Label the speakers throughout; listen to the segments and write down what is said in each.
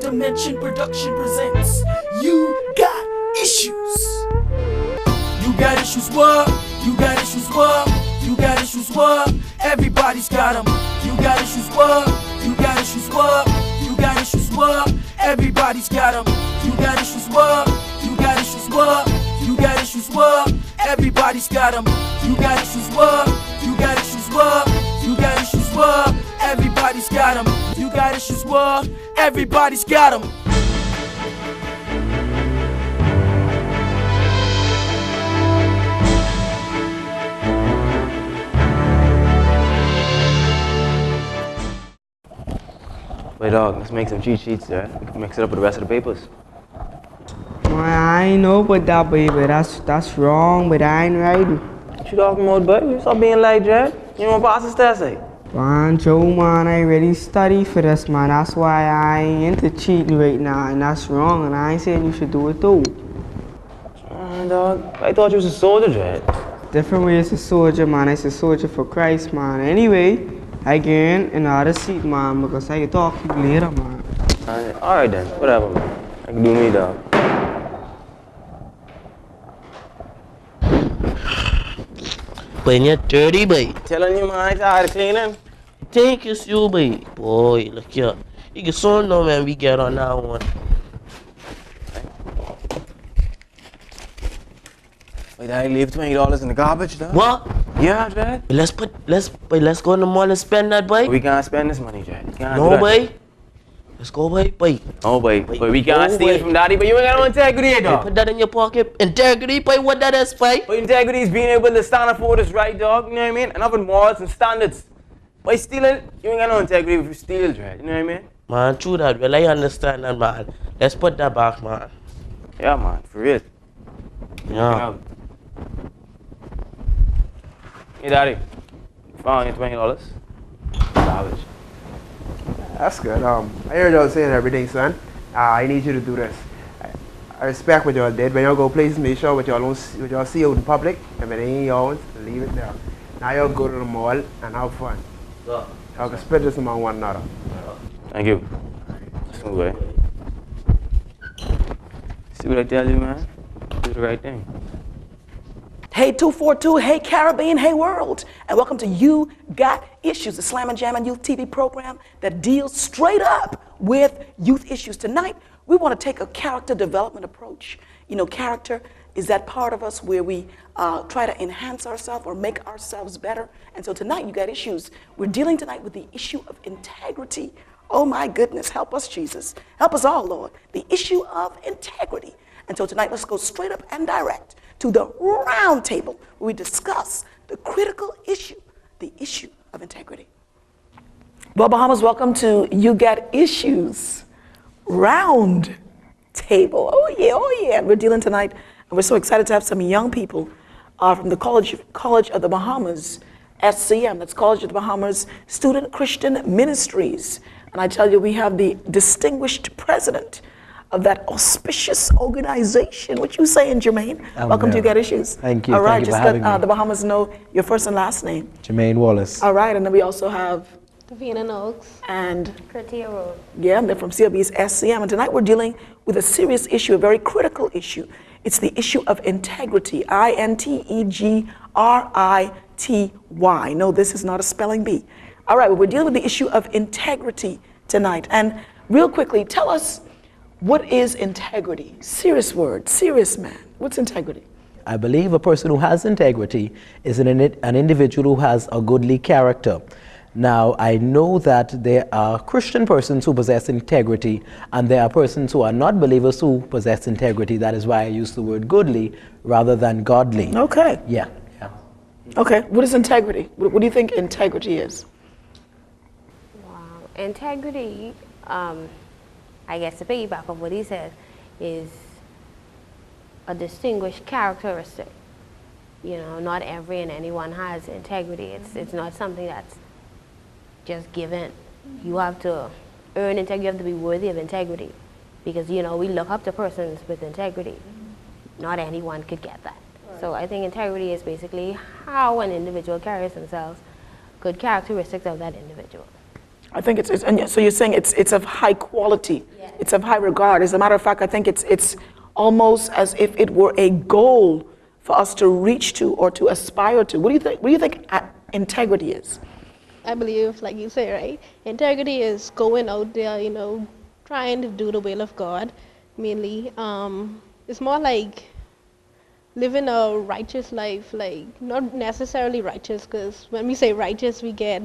Speaker 1: Dimension Production presents You Got Issues. You got issues, what? You got issues, what? You got issues, what? Everybody's got them. You got issues, what? You got issues, what? You got issues, what? Everybody's got them. You got issues, what? You got issues, what? You got issues, what? Everybody's got them. You got issues, what? You got issues, what? You got issues, what? Everybody's got them. You got issues, what? Everybody's got them.
Speaker 2: Wait, dog, let's make some cheat sheets there. We can mix it up with the rest of the papers.
Speaker 3: Man, I ain't know about that, baby. That's wrong, but I ain't right.
Speaker 2: What you talking about, baby? Stop being late, Jared. You want to pass this test, eh?
Speaker 3: Man, Joe, man, I really study for this, man. That's why I ain't into cheating right now, and that's wrong, and I ain't saying you should do it, too.
Speaker 2: Dog, I thought you was a soldier, Jared.
Speaker 3: Different way as a soldier, man. I'm a soldier for Christ, man. Anyway, I get in another seat, man, because I can talk to you later, man.
Speaker 2: Alright then, whatever, man. I can do me, dog.
Speaker 4: When you're dirty, boy.
Speaker 2: Telling you, man, I tired of cleaning.
Speaker 4: Think it's you, boy. Boy, look here. You can so know, man, we get on that one.
Speaker 2: Wait, I leave $20 in the garbage, dog?
Speaker 4: What?
Speaker 2: Yeah, Jared.
Speaker 4: Let's go in the mall and spend that, boy.
Speaker 2: We can't spend this money, Jared.
Speaker 4: No, boy. Let's go, boy.
Speaker 2: No, boy. We can't steal from daddy, but you ain't got no integrity, dog.
Speaker 4: Put that in your pocket. Integrity, boy, what that is, boy?
Speaker 2: But integrity is being able to stand up for what is right, dog. You know what I mean? And having morals and standards. By stealing, you ain't got no integrity if you steal, Jared. You know what I mean?
Speaker 4: Man, true that. Well, I understand that, man. Let's put that back, man.
Speaker 2: Yeah, man. For real.
Speaker 4: Yeah.
Speaker 2: Hey, daddy. Found you $20. Garbage.
Speaker 5: That's good. I heard y'all saying everything, son. I need you to do this. I respect what y'all did. When y'all go places, make sure what y'all see out in public. If it ain't yours, leave it there. Now y'all go to the mall and have fun. Y'all can split this among one another.
Speaker 2: Thank you. Smooth way. See what I tell you, man? Do the right thing.
Speaker 1: Hey 242, hey Caribbean, hey world, and welcome to You Got Issues, the Slam and Jam and Youth TV program that deals straight up with youth issues. Tonight, we want to take a character development approach. You know, character is that part of us where we try to enhance ourselves or make ourselves better. And so tonight, You Got Issues. We're dealing tonight with the issue of integrity. Oh my goodness, help us, Jesus. Help us all, Lord. The issue of integrity. And so tonight, let's go straight up and direct to the round table where we discuss the critical issue, the issue of integrity. Well, Bahamas, welcome to You Got Issues round table. Oh yeah. We're dealing tonight, and we're so excited to have some young people from the College of the Bahamas, SCM, that's College of the Bahamas Student Christian Ministries. And I tell you, we have the distinguished president of that auspicious organization. What you saying, Jermaine? Welcome to You Got Issues.
Speaker 6: Thank you.
Speaker 1: All right,
Speaker 6: Thank you
Speaker 1: just
Speaker 6: for having
Speaker 1: let
Speaker 6: me.
Speaker 1: the Bahamas know your first and last name.
Speaker 6: Jermaine Wallace.
Speaker 1: All right, and then we also have
Speaker 7: Davina Noakes
Speaker 1: and
Speaker 7: Curtia Road.
Speaker 1: yeah, they're from CLB's SCM. And tonight we're dealing with a serious issue, a very critical issue. It's the issue of integrity. Integrity. No, this is not a spelling bee. All right, well, we're dealing with the issue of integrity tonight. And real quickly, tell us, what is integrity? Serious word, serious man. What's integrity?
Speaker 6: I believe a person who has integrity is an individual who has a goodly character. Now, I know that there are Christian persons who possess integrity, and there are persons who are not believers who possess integrity. That is why I use the word goodly rather than godly.
Speaker 1: Okay.
Speaker 6: Yeah.
Speaker 1: Okay, what is integrity? What do you think integrity is?
Speaker 7: Wow. Integrity, I guess to piggyback on what he said, is a distinguished characteristic. You know, not every and anyone has integrity. It's not something that's just given. You have to earn integrity. You have to be worthy of integrity, because you know we look up to persons with integrity. Not anyone could get that. So I think integrity is basically how an individual carries themselves, good characteristics of that individual.
Speaker 1: I think and so you're saying it's of high quality.
Speaker 7: Yeah.
Speaker 1: It's of high regard. As a matter of fact, I think it's almost as if it were a goal for us to reach to or to aspire to. What do you think? What do you think integrity is?
Speaker 8: I believe, like you say, right? Integrity is going out there, you know, trying to do the will of God, mainly. It's more like living a righteous life, like not necessarily righteous, because when we say righteous, we get,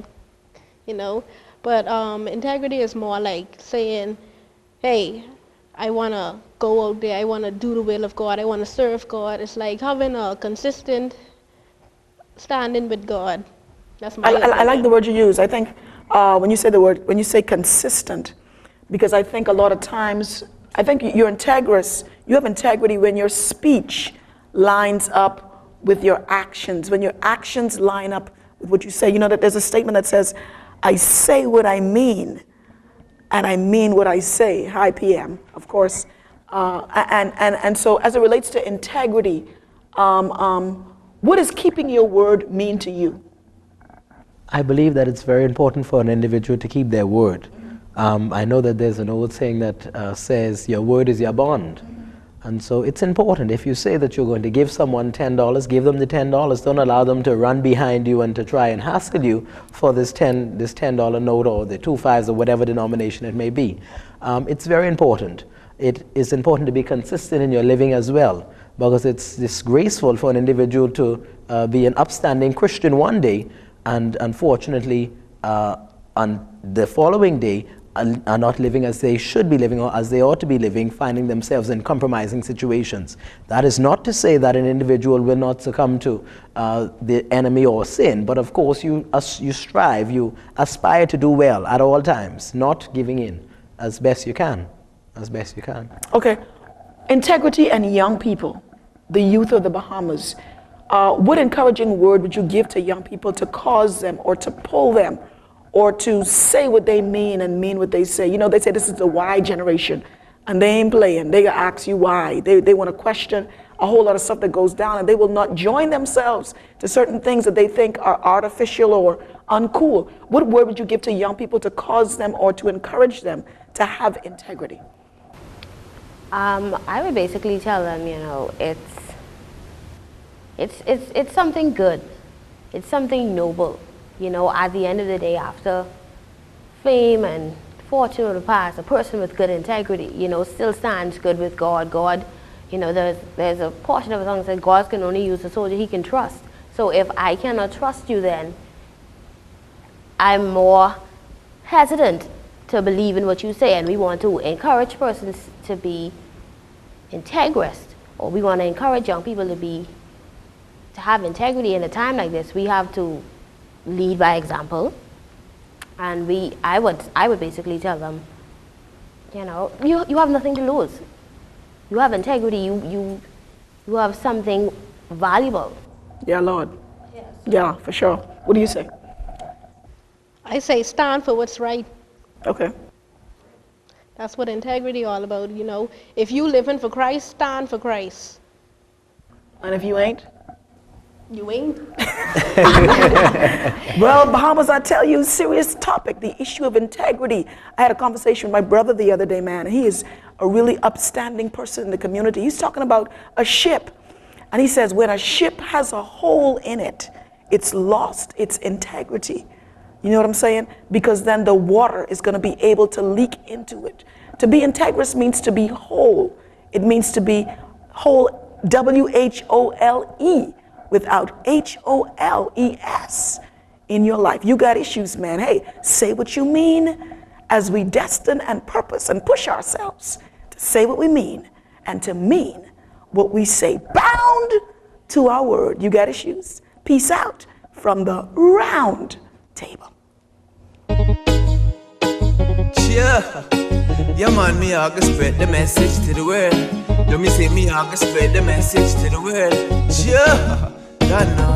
Speaker 8: you know, but integrity is more like saying, hey, I want to go out there, I want to do the will of God, I want to serve God. It's like having a consistent standing with God. That's my
Speaker 1: I like the word you use. I think when you say consistent, because I think a lot of times, I think you're integrous, you have integrity when your speech lines up with your actions, when your actions line up with what you say. You know that there's a statement that says, I say what I mean, and I mean what I say. Hi, PM, of course. And so as it relates to integrity, what does keeping your word mean to you?
Speaker 6: I believe that it's very important for an individual to keep their word. I know that there's an old saying that says your word is your bond. And so it's important. If you say that you're going to give someone $10, give them the $10. Don't allow them to run behind you and to try and hassle you for this $10 note or the 2 5s or whatever denomination it may be. It's very important. It is important to be consistent in your living as well, because it's disgraceful for an individual to be an upstanding Christian one day and unfortunately on the following day are not living as they should be living or as they ought to be living, finding themselves in compromising situations. That is not to say that an individual will not succumb to the enemy or sin, but of course you strive, you aspire to do well at all times, not giving in as best you can,
Speaker 1: Okay, integrity and young people, the youth of the Bahamas, what encouraging word would you give to young people to cause them or to pull them or to say what they mean and mean what they say? You know, they say this is the why generation, and they ain't playing. They ask you why. They want to question a whole lot of stuff that goes down, and they will not join themselves to certain things that they think are artificial or uncool. What word would you give to young people to cause them or to encourage them to have integrity?
Speaker 7: I would basically tell them, you know, it's something good. It's something noble. You know, at the end of the day, after fame and fortune of the past, a person with good integrity, you know, still stands good with God. God, you know, there's a portion of the song that says God can only use the soldier he can trust. So if I cannot trust you, then I'm more hesitant to believe in what you say. And we want to encourage persons to be integrous, or we want to encourage young people to have integrity. In a time like this, we have to lead by example, and I would basically tell them, you know, you have nothing to lose. You have integrity. You have something valuable.
Speaker 1: Yeah, Lord. Yes. Yeah, for sure. What do you say?
Speaker 8: I say stand for what's right.
Speaker 1: Okay.
Speaker 8: That's what integrity all about, you know. If you living for Christ, stand for Christ.
Speaker 1: And if you ain't?
Speaker 8: You ain't.
Speaker 1: Well, Bahamas, I tell you, serious topic, the issue of integrity. I had a conversation with my brother the other day, man. He is a really upstanding person in the community. He's talking about a ship. And he says, when a ship has a hole in it, it's lost its integrity. You know what I'm saying? Because then the water is going to be able to leak into it. To be integrous means to be whole. It means to be whole, W-H-O-L-E, without H-O-L-E-S in your life. You got issues, man. Hey, say what you mean as we destine and purpose and push ourselves to say what we mean and to mean what we say. Bound to our word. You got issues? Peace out from the round table.
Speaker 9: Yeah, man, me I can spread the message to the world. Let me say me I can spread the message to the world. Yeah, God know.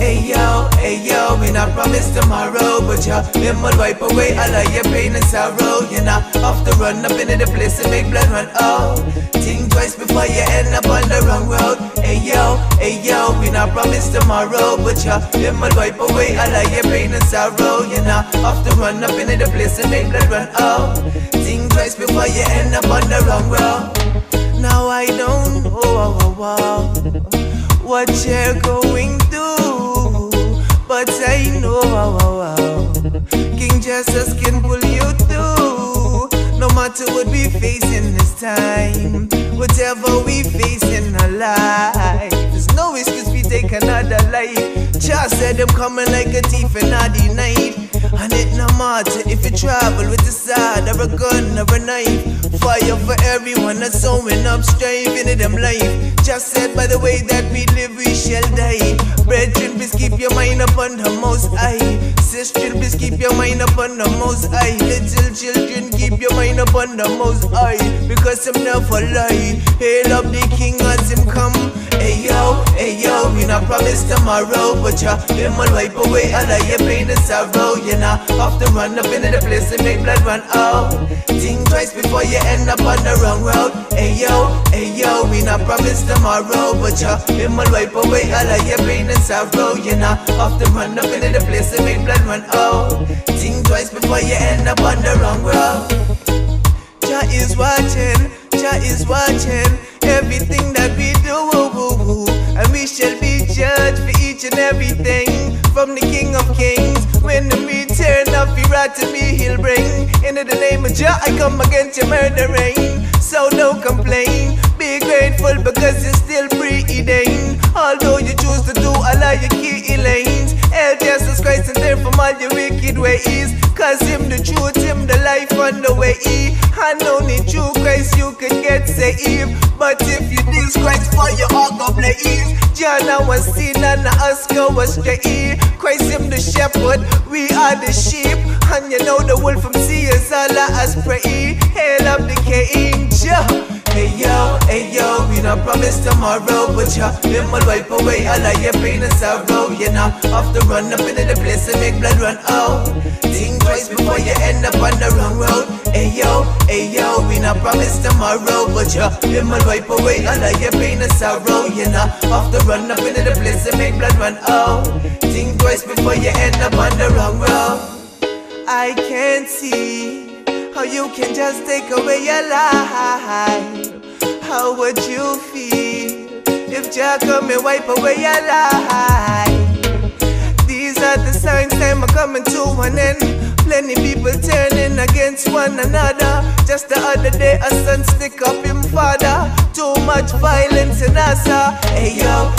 Speaker 9: hey yo, we not promise tomorrow, but ya, them will wipe away all of your pain and sorrow. You not have to run up into the place and make blood run out. Think twice before you end up on the wrong road. Hey yo, we not promise tomorrow, but ya, them will wipe away all of your pain and sorrow. You not have to run up into the place and make blood run out. Think twice before you end up on the wrong road. Now I don't know what you're going through, but I know King Jesus can pull you through. No matter what we face in this time, whatever we face in our life, there's no excuse we take another life. Just said them coming like a thief in the night. And it no matter if you travel with a sword or a gun or a knife. Fire for everyone that's sowing up strife into them life. Just said by the way that we live we shall die. Brethren, please keep your mind upon the Most High. Sister, please keep your mind upon the Most High. Little children, keep your mind upon the Most High, because I'm never lie. Hail up the King as him come. Hey yo, we not promise tomorrow, but ya, him will wipe away all of your pain and sorrow. You not have to run up into the place and make blood run out. Think twice before you end up on the wrong road. Hey yo, we not promise tomorrow, but ya, him will wipe away all of your pain and sorrow. You not have to run up into the place and make blood run out. Think twice before you end up on the wrong road. Jah is watching everything that we do, and we shall be judged for each and everything from the King of Kings. When the return of the rotten me he'll bring. Into the name of Jah I come against your murdering. So don't complain, be grateful because you're still preordained. Although you choose to do all of your key lanes, help Jesus Christ and turn from all your wicked ways. Cause him the truth, him the life on the way. And only through Christ you can get saved. But if you diss Christ for your all go blaze. John was sin and us go astray. Christ him the shepherd, we are the sheep. And you know the wolf from sea is all us pray. Hail up the King Jah. Hey yo, we not promise tomorrow, but ya, him will wipe away all of your pain and sorrow. You not have to run up into the place and make blood run out. Think twice before you end up on the wrong road. Hey yo, we not promise tomorrow, but ya, him will wipe away all of your pain and sorrow. You not have to run up into the place and make blood run out. Think twice before you end up on the wrong road. I can't see how you can just take away your life. How would you feel if Jah come and wipe away your life? These are the signs time are coming to an end. Plenty people turning against one another. Just the other day a son stick up him father. Too much violence in us. Hey yo,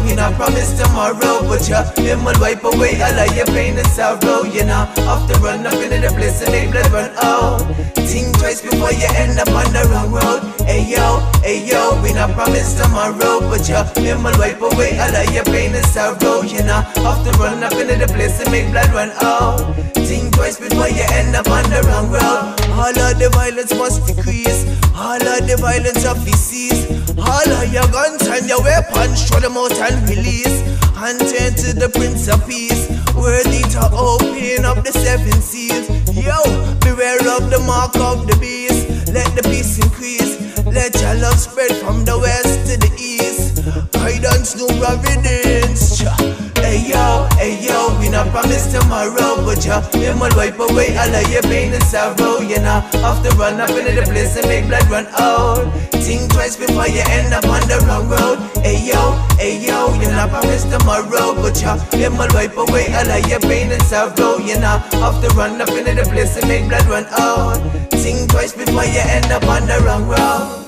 Speaker 9: we not promise tomorrow, but ya, him will wipe away all of your pain and sorrow. You know, have to run up into the place and make blood run out. Think twice before you end up on the wrong road. Hey yo, we not promise tomorrow, but ya, him will wipe away all of your pain and sorrow. You know, have to run up into the place and make blood run out. Think twice before you end up on the wrong road. All of the violence must decrease. All of the violence of the cease. All of your guns and your weapons, throw them out and release. And turn to the Prince of Peace, worthy to open up the 7 seals. Yo, beware of the mark of the beast. Let the peace increase. Let your love spread from the west to the east. Guidance, no providence. Hey yo, we not promise tomorrow, but ya, him will wipe away all of your pain and sorrow. You know, have to run up into the place and make blood run out. Think twice before you end up on the wrong road. Hey yo, you not promise tomorrow, but ya, him will wipe away all of your pain and sorrow. You know, have to run up into the place and make blood run out. Think twice before you end up on the wrong road.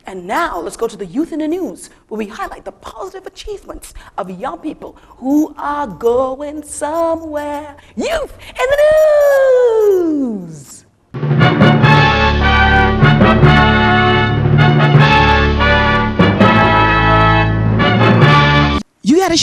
Speaker 1: And now let's go to the youth in the news, where we highlight the positive achievements of young people who are going somewhere. Youth in the news!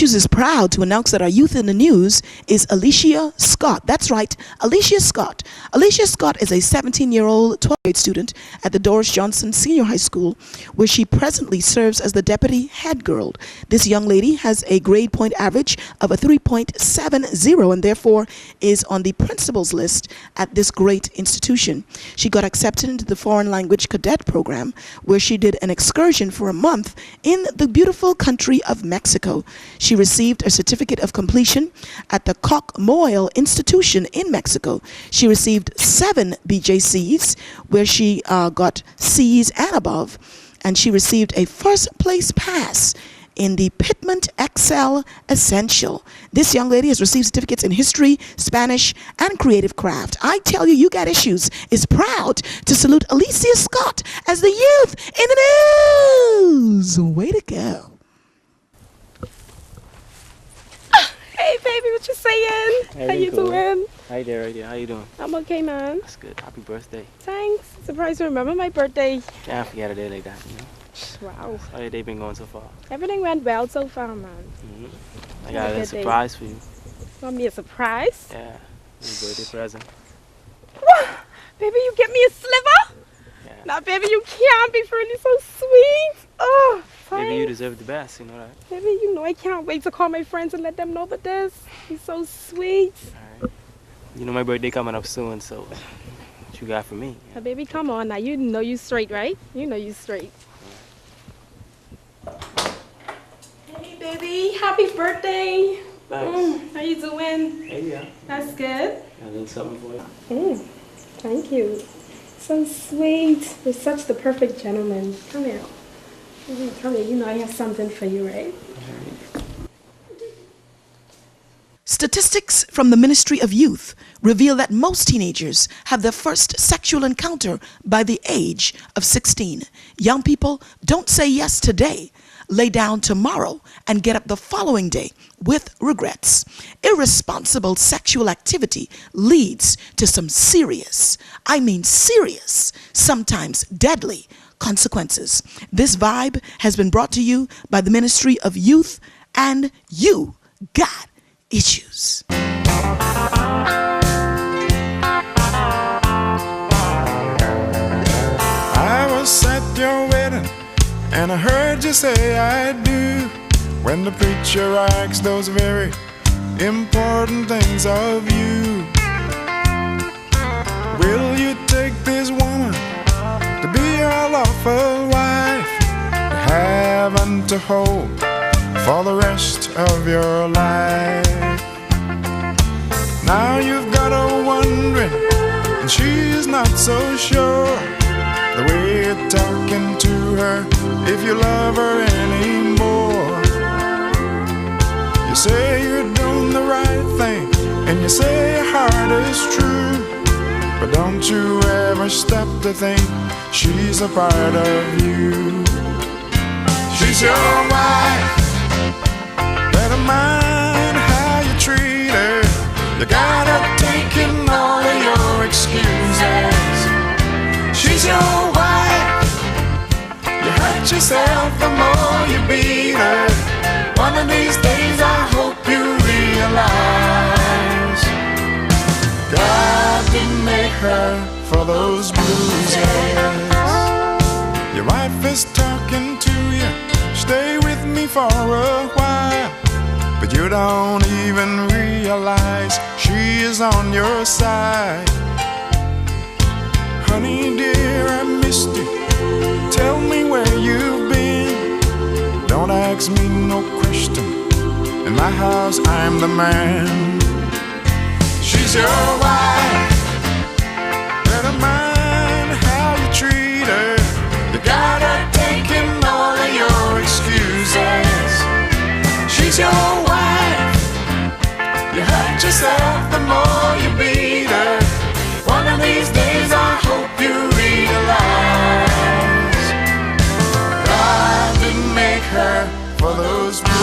Speaker 1: Issues is proud to announce that our youth in the news is Alicia Scott. That's right, Alicia Scott. Alicia Scott is a 17-year-old 12th grade student at the Doris Johnson Senior High School, where she presently serves as the deputy head girl. This young lady has a grade point average of a 3.70 and therefore is on the principal's list at this great institution. She got accepted into the foreign language cadet program, where she did an excursion for a month in the beautiful country of Mexico. She received a certificate of completion at the Cock-Moyle Institution in Mexico. She received 7 BJCs, where she got C's and above, and she received a first place pass in the Pittman Excel Essential. This young lady has received certificates in history, Spanish, and creative craft. I tell you, Ugatissues is proud to salute Alicia Scott as the youth in the news. Way to go.
Speaker 10: Hey baby, what you saying?
Speaker 11: Hey,
Speaker 10: How you
Speaker 11: cool.
Speaker 10: doing?
Speaker 11: Hi there, right there. How you doing?
Speaker 10: I'm okay, man.
Speaker 11: That's good. Happy birthday.
Speaker 10: Thanks. Surprised you remember my birthday.
Speaker 11: Can't forget a day like that, you know?
Speaker 10: Wow.
Speaker 11: How your day been going so far?
Speaker 10: Everything went well so far, man.
Speaker 11: I got a little surprise for you.
Speaker 10: Want me a surprise?
Speaker 11: Yeah, your birthday present.
Speaker 10: What? Baby, you get me a sliver?
Speaker 11: Yeah.
Speaker 10: Now, baby, you can't be really so sweet. Oh, thanks.
Speaker 11: Maybe you deserve the best, you know that?
Speaker 10: Baby, you know I can't wait to call my friends and let them know about this. He's so sweet.
Speaker 11: Alright. You know my birthday coming up soon, so what you got for me?
Speaker 10: Now, baby, come on. Now, you know you straight, right? You know you straight. Hey, baby. Happy birthday.
Speaker 11: Thanks.
Speaker 10: How you doing?
Speaker 11: Hey, yeah.
Speaker 10: That's good.
Speaker 11: Got a little something for you.
Speaker 10: Thank you. So sweet. You're such the perfect gentleman. Come here. Come here. You know I have something for you, right?
Speaker 1: Statistics from the Ministry of Youth reveal that most teenagers have their first sexual encounter by the age of 16. Young people, don't say yes today, lay down tomorrow, and get up the following day with regrets. Irresponsible sexual activity leads to some serious, I mean serious, sometimes deadly consequences. This vibe has been brought to you by the Ministry of Youth and You Got Issues.
Speaker 12: I was at your wedding and I heard you say I do, when the preacher asks those very important things of you. Will you take this woman to be your lawful wife, to have and to hold for the rest of your life? Now you've got her wondering, and she's not so sure, the way you're talking to her, if you love her anymore. You say you're doing the right thing, and you say your heart is true, but don't you ever stop to think she's a part of you. She's your wife, better mind how you treat her. You got her taking all of your excuses. She's your wife, you hurt yourself the more you beat her. One of these days I hope you realize God didn't make her for those bruises. Your wife is talking to you, stay with me for a while, but you don't even realize she is on your side. Honey dear, I missed you, tell me where you've been. Don't ask me no question, in my house I'm the man. She's your wife, better mind how you treat her. You got her taking all of your excuses. She's your wife, you hurt yourself the more you beat her. One of these days I hope you realize God didn't make her for those bruises.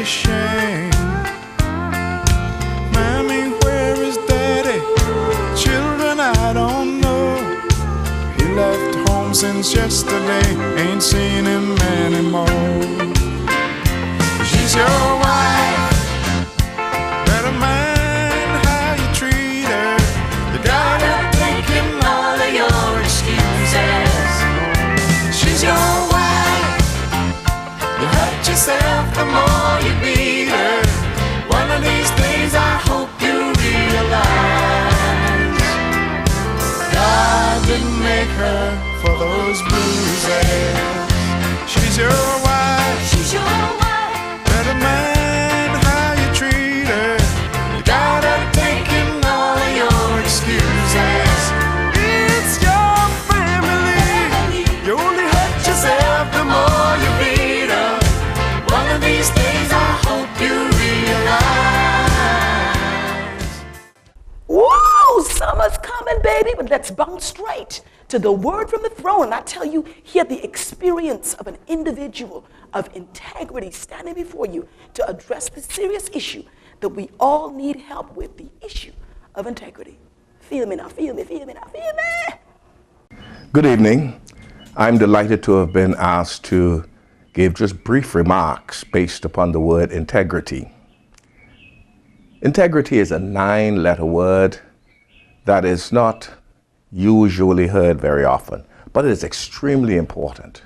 Speaker 12: ashamed. Mommy, where is daddy? Children, I don't know. He left home since yesterday, ain't seen him anymore. She's your wife, better mind how you treat her. You gotta take him all of your excuses. She's your wife, you hurt yourself the more you beat her. One of these days I hope you realize God didn't make her for those bruises. She's your wife, she's your wife, better mind how you treat her. You gotta take in all of your excuses. It's your family, you only hurt yourself the more you beat her. One of these days I hope you realize.
Speaker 1: Woo! Summer's coming, baby, but let's bounce straight to the word from the throne. And I tell you, hear the experience of an individual of integrity standing before you to address the serious issue that we all need help with, the issue of integrity. Feel me now, feel me, feel me now, feel me.
Speaker 13: Good evening. I'm delighted to have been asked to give just brief remarks based upon the word integrity. Integrity is a 9-letter word that is not usually heard very often, but it is extremely important.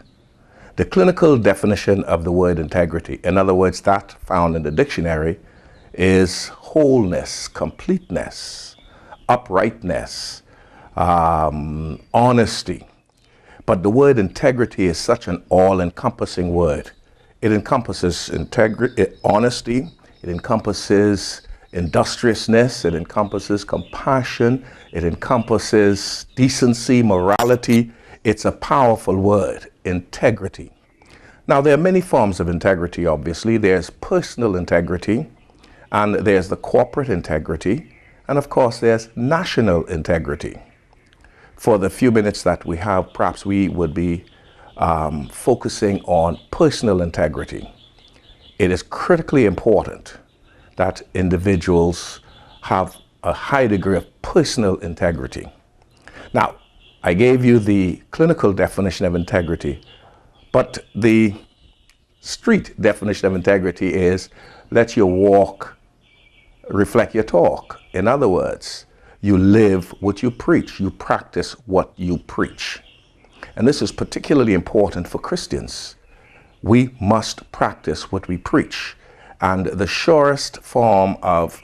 Speaker 13: The clinical definition of the word integrity, in other words, that found in the dictionary, is wholeness, completeness, uprightness, honesty. But the word integrity is such an all-encompassing word. It encompasses honesty, it encompasses industriousness, it encompasses compassion, it encompasses decency, morality. It's a powerful word, integrity. Now, there are many forms of integrity, obviously. There's personal integrity, and there's the corporate integrity, and of course, there's national integrity. For the few minutes that we have, perhaps we would be focusing on personal integrity. It is critically important that individuals have a high degree of personal integrity. Now, I gave you the clinical definition of integrity, but the street definition of integrity is let your walk reflect your talk. In other words, you live what you preach, you practice what you preach. And this is particularly important for Christians. We must practice what we preach. And the surest form of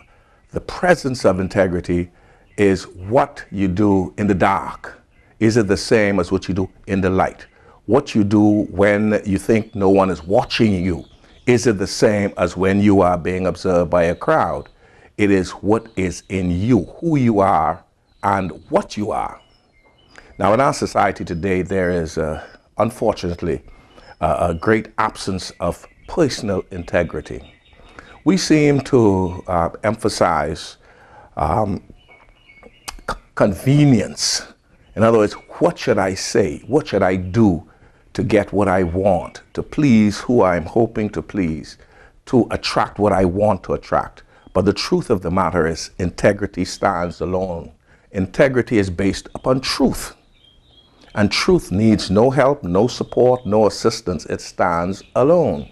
Speaker 13: the presence of integrity is what you do in the dark. Is it the same as what you do in the light? What you do when you think no one is watching you, is it the same as when you are being observed by a crowd? It is what is in you, who you are, and what you are. Now, in our society today, there is, unfortunately, a great absence of personal integrity. We seem to emphasize convenience. In other words, what should I say? What should I do to get what I want, to please who I'm hoping to please, to attract what I want to attract? But the truth of the matter is, integrity stands alone. Integrity is based upon truth. And truth needs no help, no support, no assistance. It stands alone.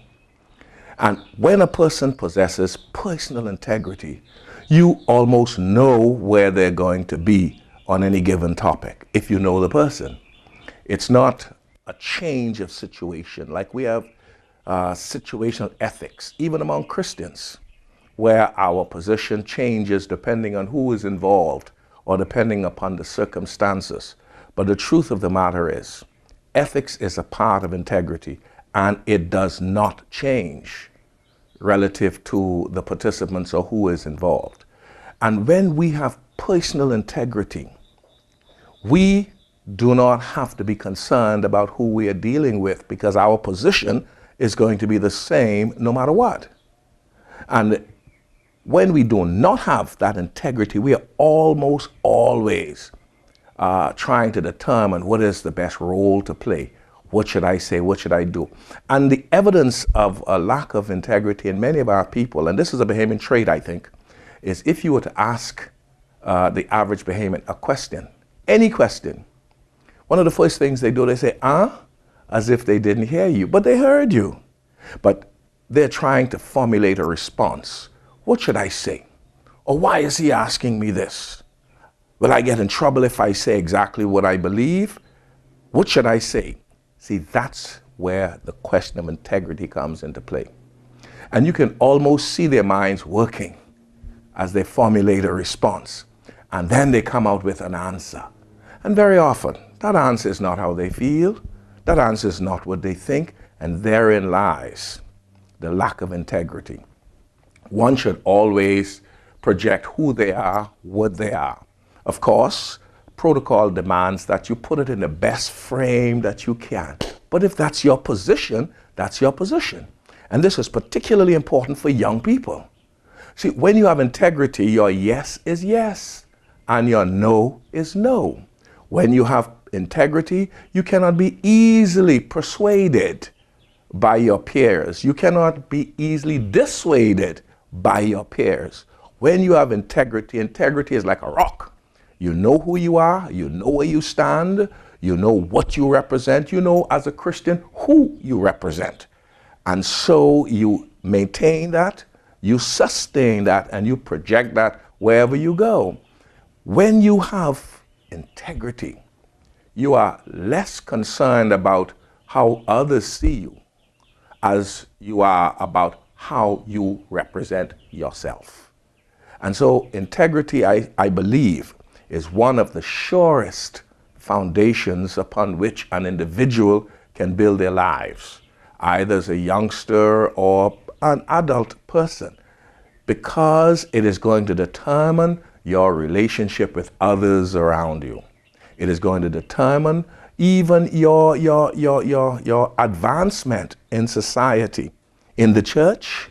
Speaker 13: And when a person possesses personal integrity, you almost know where they're going to be on any given topic if you know the person. It's not a change of situation. Like we have situational ethics, even among Christians, where our position changes depending on who is involved or depending upon the circumstances. But the truth of the matter is, ethics is a part of integrity, and it does not change relative to the participants or who is involved. And when we have personal integrity, we do not have to be concerned about who we are dealing with, because our position is going to be the same no matter what. And when we do not have that integrity, we are almost always trying to determine what is the best role to play, What should I say? What should I do? And the evidence of a lack of integrity in many of our people, and this is a Bahamian trait, I think, is if you were to ask the average Bahamian a question, any question, one of the first things they do, they say, as if they didn't hear you, but they heard you. But they're trying to formulate a response. What should I say? Or why is he asking me this? Will I get in trouble if I say exactly what I believe? What should I say? See, that's where the question of integrity comes into play. And you can almost see their minds working as they formulate a response. And then they come out with an answer. And very often, that answer is not how they feel. That answer is not what they think. And therein lies the lack of integrity. One should always project who they are, what they are. Of course, protocol demands that you put it in the best frame that you can. But if that's your position, that's your position. And this is particularly important for young people. See, when you have integrity, your yes is yes, and your no is no. When you have integrity, you cannot be easily persuaded by your peers. You cannot be easily dissuaded by your peers. When you have integrity, integrity is like a rock. You know who you are, you know where you stand, you know what you represent, you know as a Christian who you represent. And so you maintain that, you sustain that, and you project that wherever you go. When you have integrity, you are less concerned about how others see you as you are about how you represent yourself. And so integrity, I believe, is one of the surest foundations upon which an individual can build their lives, either as a youngster or an adult person, because it is going to determine your relationship with others around you. It is going to determine even your advancement in society, in the church,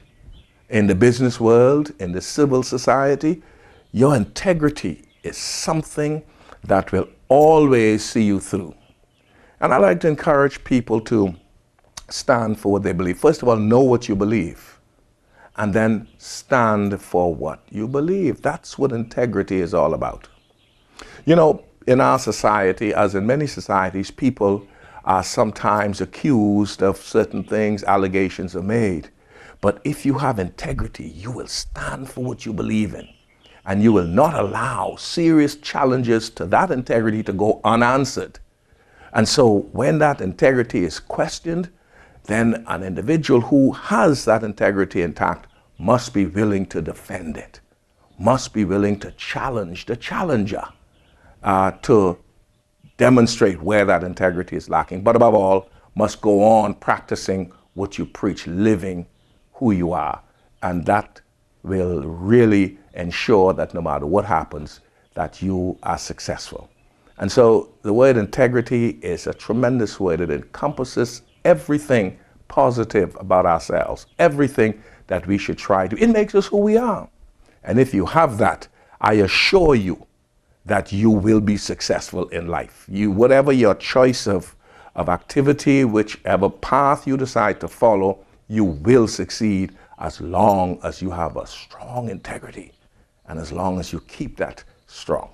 Speaker 13: in the business world, in the civil society. Your integrity is something that will always see you through. And I like to encourage people to stand for what they believe. First of all, know what you believe, and then stand for what you believe. That's what integrity is all about. You know, in our society, as in many societies, people are sometimes accused of certain things, allegations are made. But if you have integrity, you will stand for what you believe in. And you will not allow serious challenges to that integrity to go unanswered. And so when that integrity is questioned, then an individual who has that integrity intact must be willing to defend it, must be willing to challenge the challenger, to demonstrate where that integrity is lacking. But above all, must go on practicing what you preach, living who you are. And that will really ensure that no matter what happens, that you are successful. And so the word integrity is a tremendous word. It encompasses everything positive about ourselves, everything that we should try to. It makes us who we are. And if you have that, I assure you that you will be successful in life. Whatever your choice of activity, whichever path you decide to follow, you will succeed as long as you have a strong integrity and as long as you keep that strong.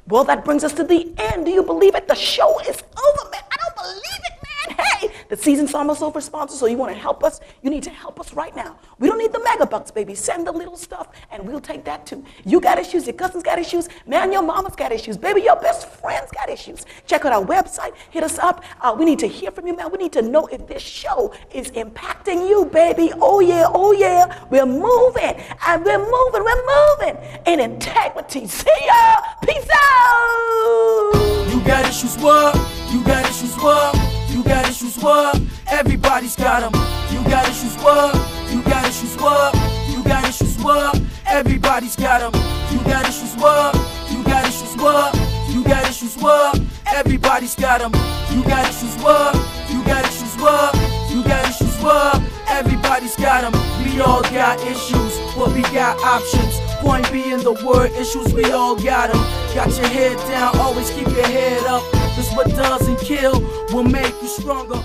Speaker 1: Well, that brings us to the end. Do you believe it? The show is over, man. I don't believe it, man. Hey, the season's almost over, sponsor, so you want to help us? You need to help us right now. We don't need the mega bucks, baby. Send the little stuff, and we'll take that too. You got issues, your cousins got issues, man, your mama's got issues, baby, your best friends got issues. Check out our website. Hit us up. We need to hear from you, man. We need to know if this show is impacting you, baby. Oh, yeah, oh, yeah. We're moving, and we're moving in integrity. See ya. Peace out.
Speaker 9: You got issues, what? You got issues, what? You got issues, what? Everybody's got them. You got issues, what? You got issues, what? You got issues, what? Everybody's got them. You got issues, what? You got issues, what? You got issues, what? Everybody's got them. You got issues, what? You got issues, what? You got issues, what? Everybody's got them. We all got issues, but we got options. Point being the word issues, we all got them. Got your head down, always keep your head up.
Speaker 14: Cause what doesn't kill will make you stronger.